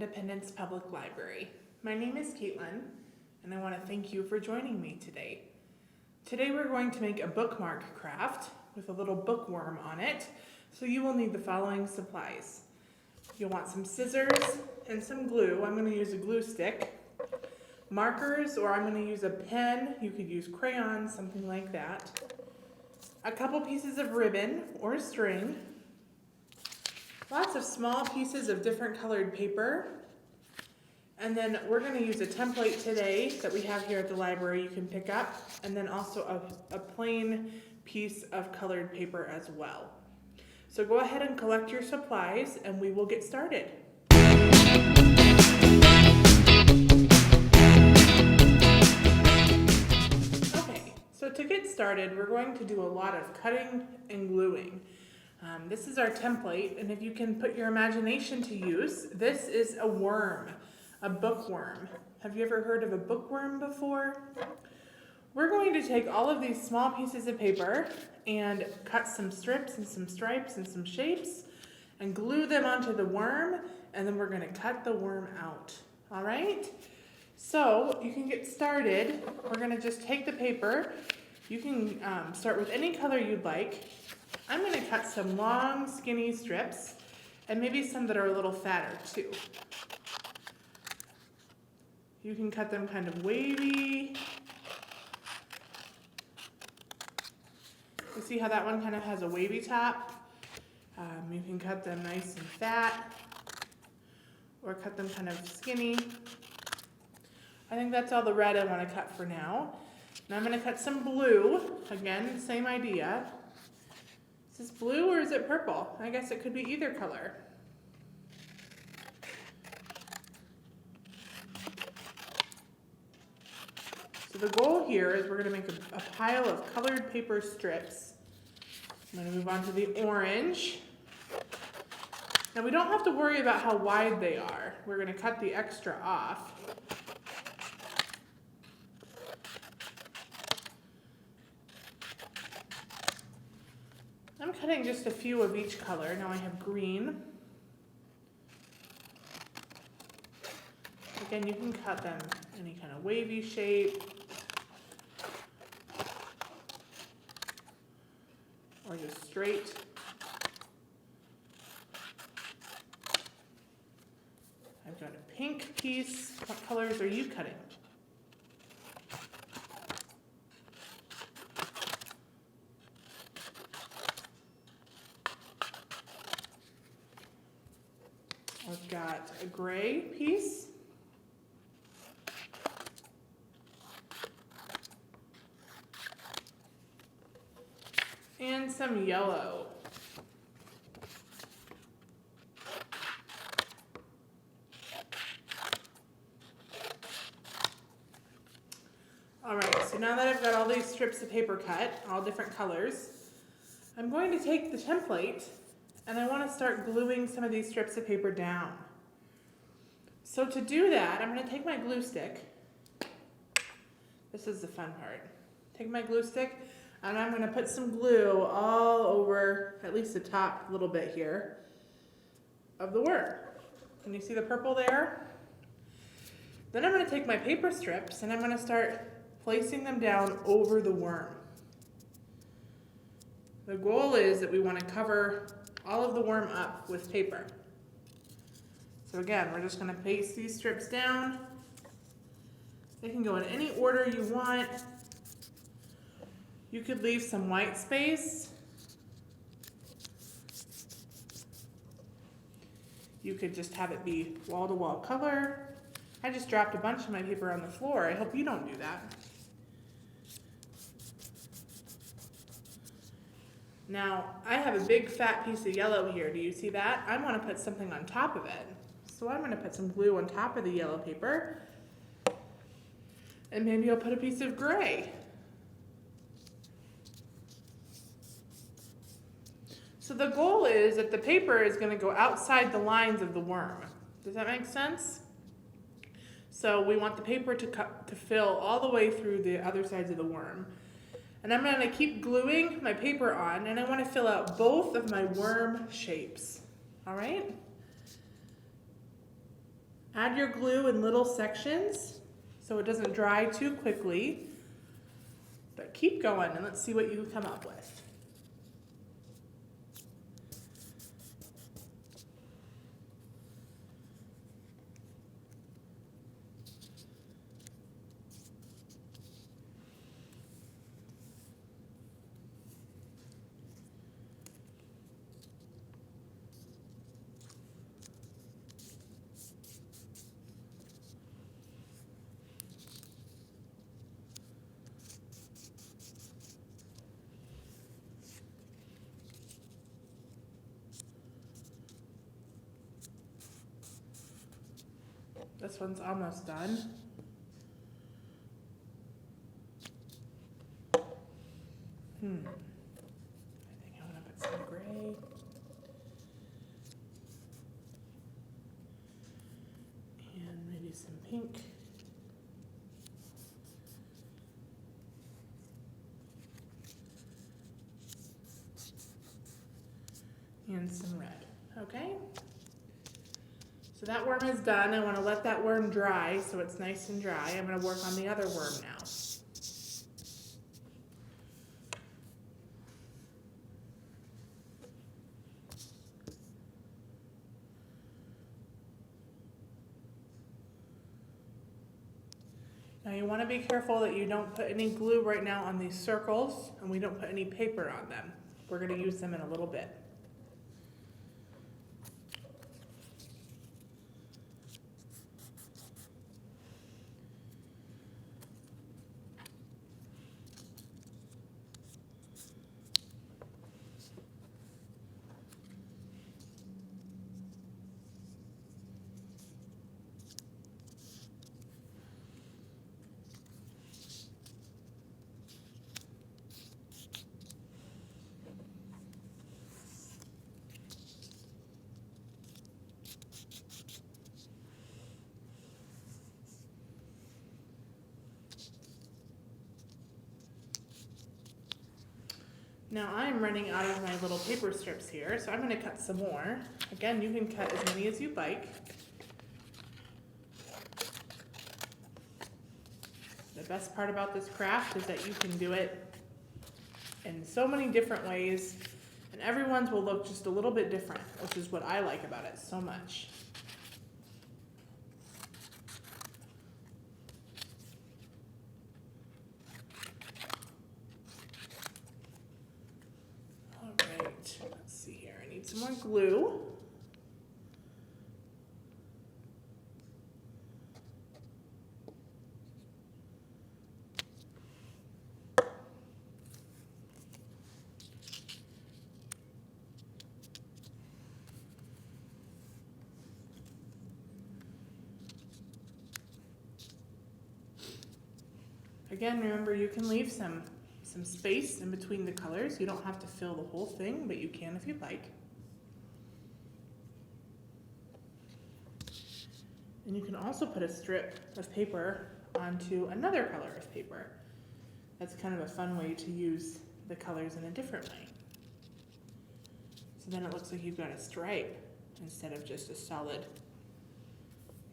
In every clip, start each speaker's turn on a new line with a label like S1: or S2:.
S1: Independence Public Library. My name is Caitlin, and I want to thank you for joining me today. Today we're going to make a bookmark craft with a little bookworm on it, so you will need the following supplies. You'll want some scissors and some glue. I'm going to use a glue stick. Markers, or I'm going to use a pen. You could use crayons, something like that. A couple pieces of ribbon or string. Lots of small pieces of different colored paper. And then we're going to use a template today that we have here at the library you can pick up. And then also a plain piece of colored paper as well. So go ahead and collect your supplies and we will get started. Okay, so to get started, we're going to do a lot of cutting and gluing. This is our template, and if you can put your imagination to use, this is a worm, a bookworm. Have you ever heard of a bookworm before? We're going to take all of these small pieces of paper and cut some strips and some stripes and some shapes and glue them onto the worm, and then we're going to cut the worm out. All right? So you can get started. We're going to just take the paper. You can start with any color you'd like. I'm going to cut some long, skinny strips, and maybe some that are a little fatter too. You can cut them kind of wavy. You see how that one kind of has a wavy top? You can cut them nice and fat, or cut them kind of skinny. I think that's all the red I want to cut for now. Now I'm going to cut some blue. Again, same idea. Is this blue or is it purple? I guess it could be either color. So the goal here is we're going to make a pile of colored paper strips. I'm going to move on to the orange. Now we don't have to worry about how wide they are. We're going to cut the extra off. I'm cutting just a few of each color. Now I have green. Again, you can cut them any kind of wavy shape. Or just straight. I've got a pink piece. What colors are you cutting? I've got a gray piece. And some yellow. All right, so now that I've got all these strips of paper cut, all different colors, I'm going to take the template and I want to start gluing some of these strips of paper down. So to do that, I'm going to take my glue stick. This is the fun part. Take my glue stick and I'm going to put some glue all over, at least the top little bit here, of the worm. Can you see the purple there? Then I'm going to take my paper strips and I'm going to start placing them down over the worm. The goal is that we want to cover all of the worm up with paper. So again, we're just going to paste these strips down. They can go in any order you want. You could leave some white space. You could just have it be wall-to-wall color. I just dropped a bunch of my paper on the floor. I hope you don't do that. Now, I have a big fat piece of yellow here. Do you see that? I want to put something on top of it. So I'm going to put some glue on top of the yellow paper. And maybe I'll put a piece of gray. So the goal is that the paper is going to go outside the lines of the worm. Does that make sense? So we want the paper to fill all the way through the other sides of the worm. And I'm going to keep gluing my paper on, and I want to fill out both of my worm shapes. All right? Add your glue in little sections so it doesn't dry too quickly. But keep going and let's see what you come up with. This one's almost done. I think I want to put some gray. And maybe some pink. And some red, okay? So that worm is done. I want to let that worm dry so it's nice and dry. I'm going to work on the other worm now. Now you want to be careful that you don't put any glue right now on these circles and we don't put any paper on them. We're going to use them in a little bit. Now I'm running out of my little paper strips here, so I'm going to cut some more. Again, you can cut as many as you like. The best part about this craft is that you can do it in so many different ways, and everyone's will look just a little bit different, which is what I like about it so much. Let's see here, I need some more glue. Again, remember you can leave some space in between the colors. You don't have to fill the whole thing, but you can if you'd like. And you can also put a strip of paper onto another color of paper. That's kind of a fun way to use the colors in a different way. So then it looks like you've got a stripe instead of just a solid.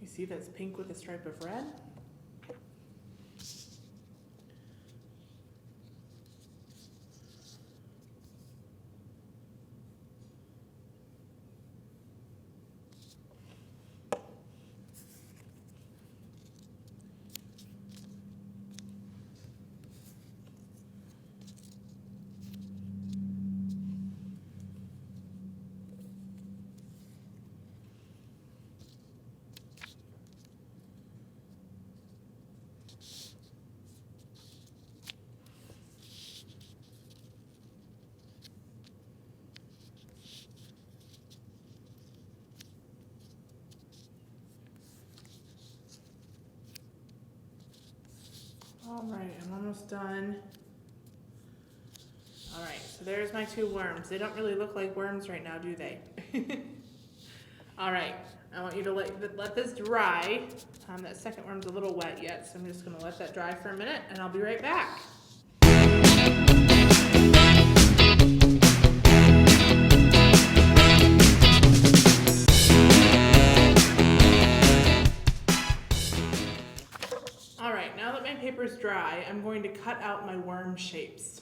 S1: You see that's pink with a stripe of red? All right, I'm almost done. All right, so there's my two worms. They don't really look like worms right now, do they? All right, I want you to let this dry. That second worm's a little wet yet, so I'm just gonna let that dry for a minute and I'll be right back. now that my paper's dry, I'm going to cut out my worm shapes.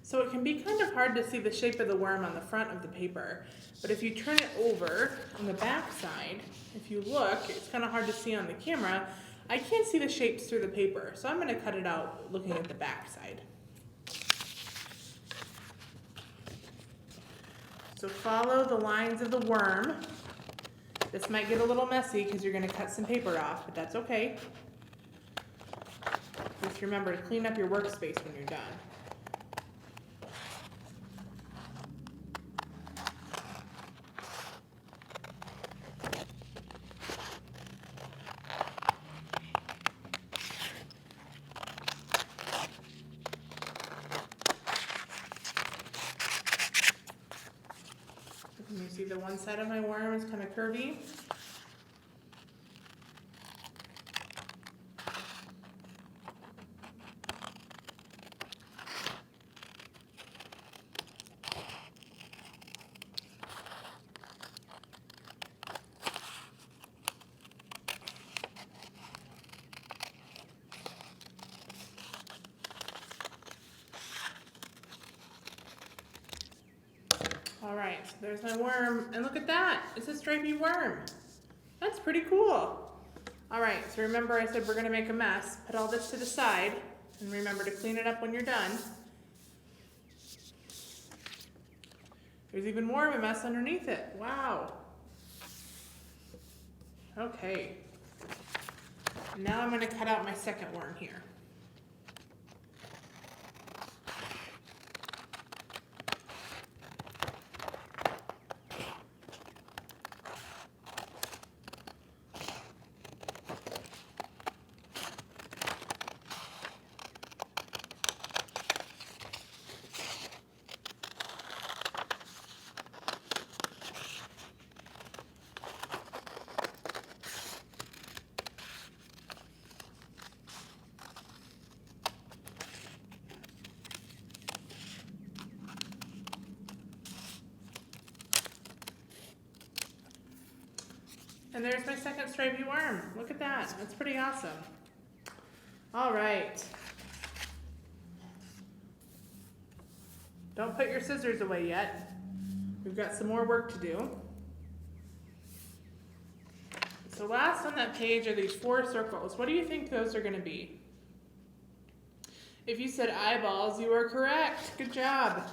S1: So it can be kind of hard to see the shape of the worm on the front of the paper, but if you turn it over on the back side, if you look, it's kind of hard to see on the camera, I can't see the shapes through the paper, so I'm going to cut it out looking at the back side. So follow the lines of the worm. This might get a little messy because you're going to cut some paper off, but that's okay. Just remember to clean up your workspace when you're done. Can you see the one side of my worm is kind of curvy? All right, so there's my worm, and look at that, it's a stripy worm. That's pretty cool. All right, so remember I said we're gonna make a mess. Put all this to the side, and remember to clean it up when you're done. There's even more of a mess underneath it, wow. Okay, now I'm gonna cut out my second worm here. And there's my second stripy worm. Look at that, that's pretty awesome. All right. Don't put your scissors away yet. We've got some more work to do. So last on that page are these 4 circles. What do you think those are gonna be? If you said eyeballs, you are correct. Good job.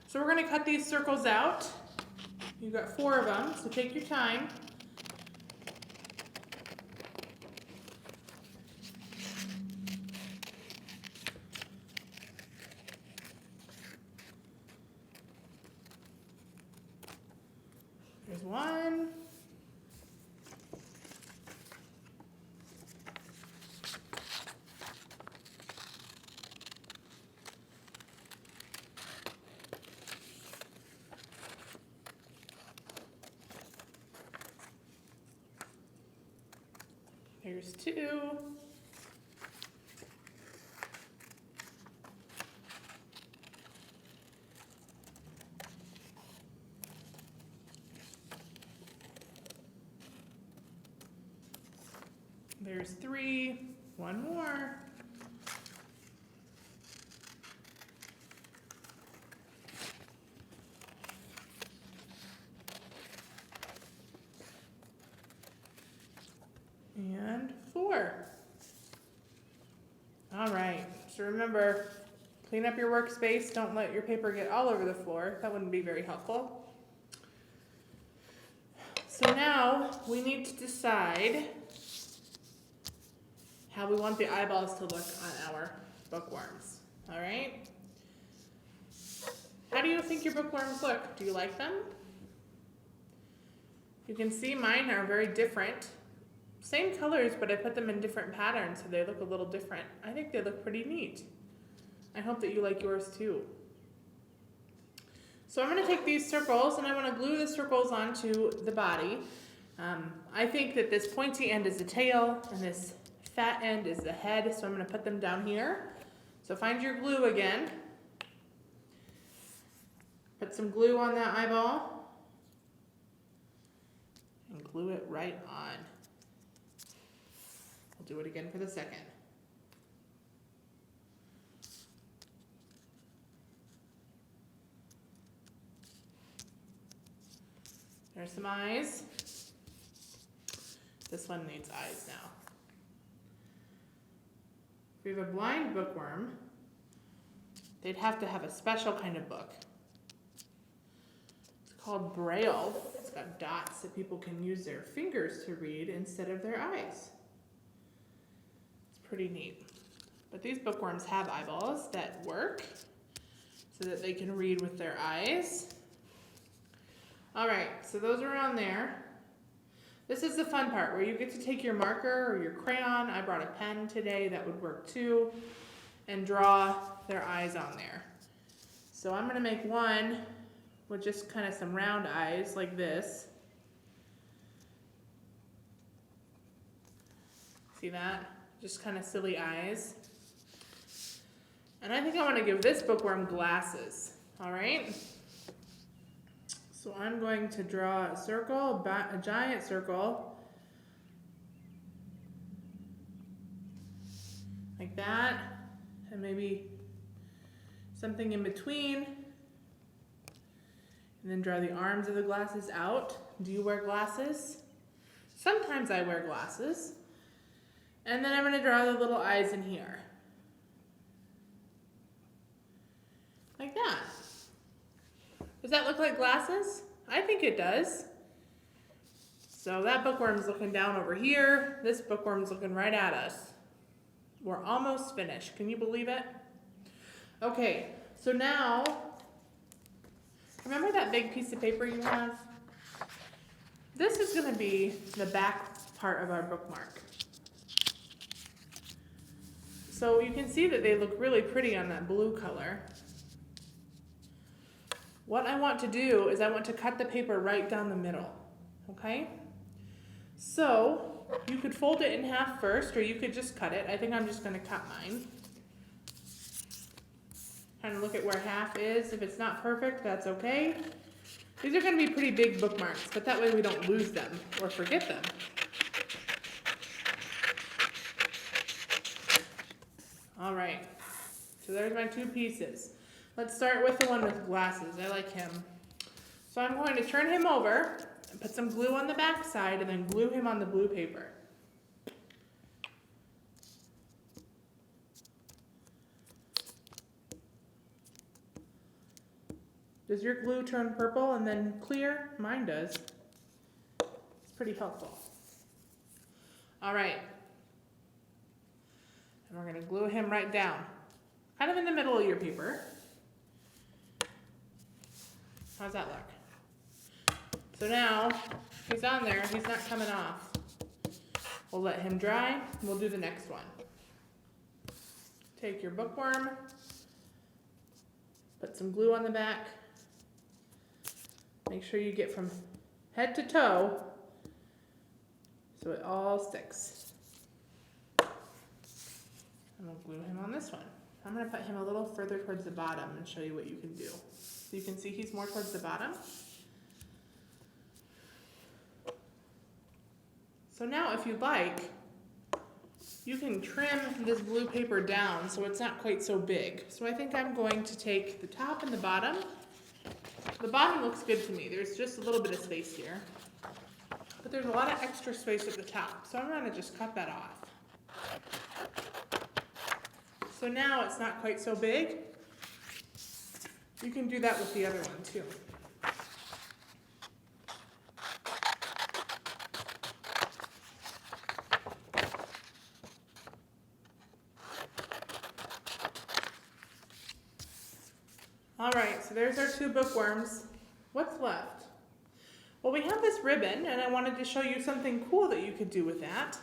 S1: So we're gonna cut these circles out. You've got 4 of them, so take your time. There's 1. There's 2. There's 3, 1 more. And 4. All right, so remember, clean up your workspace. Don't let your paper get all over the floor. That wouldn't be very helpful. So now we need to decide how we want the eyeballs to look on our bookworms, all right? How do you think your bookworms look? Do you like them? You can see mine are very different. Same colors, but I put them in different patterns, so they look a little different. I think they look pretty neat. I hope that you like yours too. So I'm gonna take these circles and I wanna glue the circles onto the body. I think that this pointy end is the tail and this fat end is the head, so I'm going to put them down here. So find your glue again. Put some glue on that eyeball and glue it right on. We'll do it again for the second. There's some eyes. This one needs eyes now. If we have a blind bookworm, they'd have to have a special kind of book. It's called Braille. It's got dots that people can use their fingers to read instead of their eyes. It's pretty neat. But these bookworms have eyeballs that work so that they can read with their eyes. All right, so those are on there. This is the fun part where you get to take your marker or your crayon. I brought a pen today, that would work too, and draw their eyes on there. So I'm gonna make one with just kind of some round eyes like this. See that? Just kind of silly eyes. And I think I want to give this bookworm glasses, all right? So I'm going to draw a circle, a giant circle, like that, and maybe something in between, and then draw the arms of the glasses out. Do you wear glasses? Sometimes I wear glasses. And then I'm going to draw the little eyes in here. Like that. Does that look like glasses? I think it does. So that bookworm's looking down over here. This bookworm's looking right at us. We're almost finished. Can you believe it? Okay, so now, remember that big piece of paper you have? This is going to be the back part of our bookmark. So you can see that they look really pretty on that blue color. What I want to do is I want to cut the paper right down the middle, okay? So you could fold it in half first, or you could just cut it. I think I'm just gonna cut mine. Kind of look at where half is. If it's not perfect, that's okay. These are gonna be pretty big bookmarks, but that way we don't lose them or forget them. All right, so there's my two pieces. Let's start with the one with glasses. I like him. So I'm going to turn him over and put some glue on the back side and then glue him on the blue paper. Does your glue turn purple and then clear? Mine does. It's pretty helpful. All right. And we're going to glue him right down, kind of in the middle of your paper. How's that look? So now he's on there, he's not coming off. We'll let him dry, and we'll do the next one. Take your bookworm, put some glue on the back. Make sure you get from head to toe so it all sticks. And we'll glue him on this one. I'm going to put him a little further towards the bottom and show you what you can do. So you can see he's more towards the bottom. So now if you'd like, you can trim this blue paper down so it's not quite so big. So I think I'm going to take the top and the bottom. The bottom looks good to me. There's just a little bit of space here. But there's a lot of extra space at the top. So I'm going to just cut that off. So now it's not quite so big. You can do that with the other one too. All right, so there's our two bookworms. What's left? Well, we have this ribbon, and I wanted to show you something cool that you could do with that.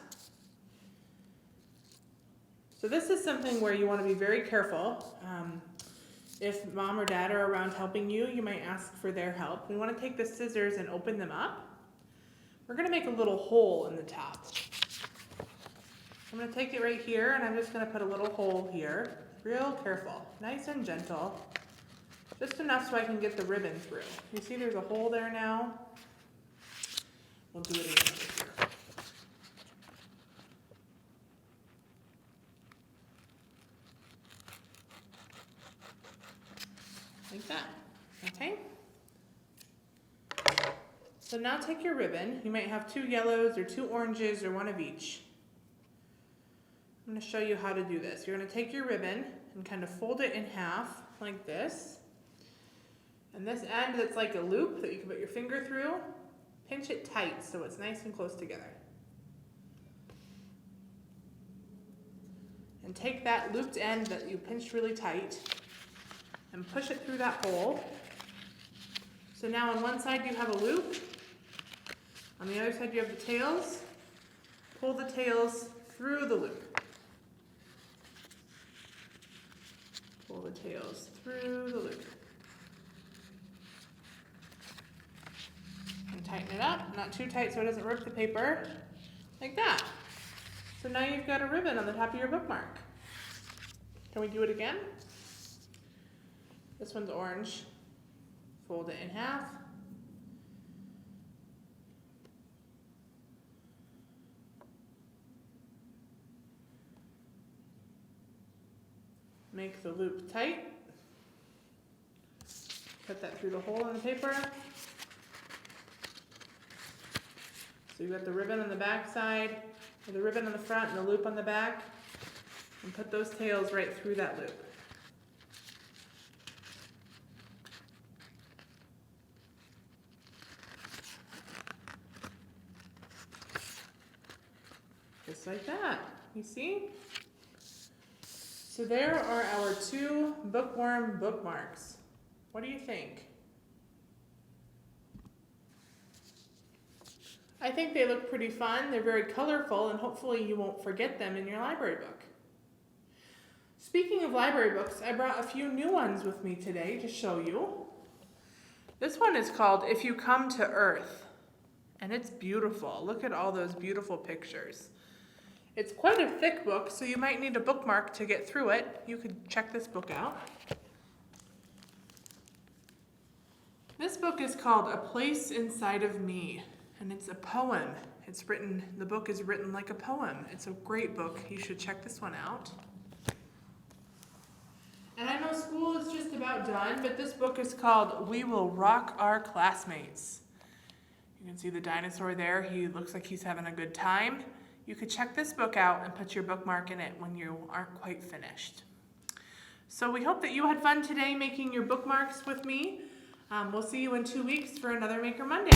S1: So this is something where you want to be very careful. If mom or dad are around helping you, you might ask for their help. We want to take the scissors and open them up. We're going to make a little hole in the top. I'm going to take it right here, and I'm just going to put a little hole here. Real careful, nice and gentle. Just enough so I can get the ribbon through. You see there's a hole there now? We'll do it again over here. Like that, okay? So now take your ribbon. You might have 2 yellows or 2 oranges or 1 of each. I'm going to show you how to do this. You're going to take your ribbon and kind of fold it in half like this. And this end that's like a loop that you can put your finger through, pinch it tight so it's nice and close together. And take that looped end that you pinched really tight and push it through that hole. So now on one side you have a loop, on the other side you have the tails. Pull the tails through the loop. Pull the tails through the loop. And tighten it up, not too tight so it doesn't rip the paper, like that. So now you've got a ribbon on the top of your bookmark. Can we do it again? This one's orange. Fold it in half. Make the loop tight. Put that through the hole in the paper. So you've got the ribbon on the back side, or the ribbon on the front and the loop on the back, and put those tails right through that loop. Just like that, you see? So there are our 2 bookworm bookmarks. What do you think? I think they look pretty fun. They're very colorful, and hopefully you won't forget them in your library book. Speaking of library books, I brought a few new ones with me today to show you. This one is called If You Come to Earth, and it's beautiful. Look at all those beautiful pictures. It's quite a thick book, so you might need a bookmark to get through it. You could check this book out. This book is called A Place Inside of Me, and it's a poem. The book is written like a poem. It's a great book. You should check this one out. And I know school is just about done, but this book is called We Will Rock Our Classmates. You can see the dinosaur there. He looks like he's having a good time. You could check this book out and put your bookmark in it when you aren't quite finished. So we hope that you had fun today making your bookmarks with me. We'll see you in 2 weeks for another Maker Monday.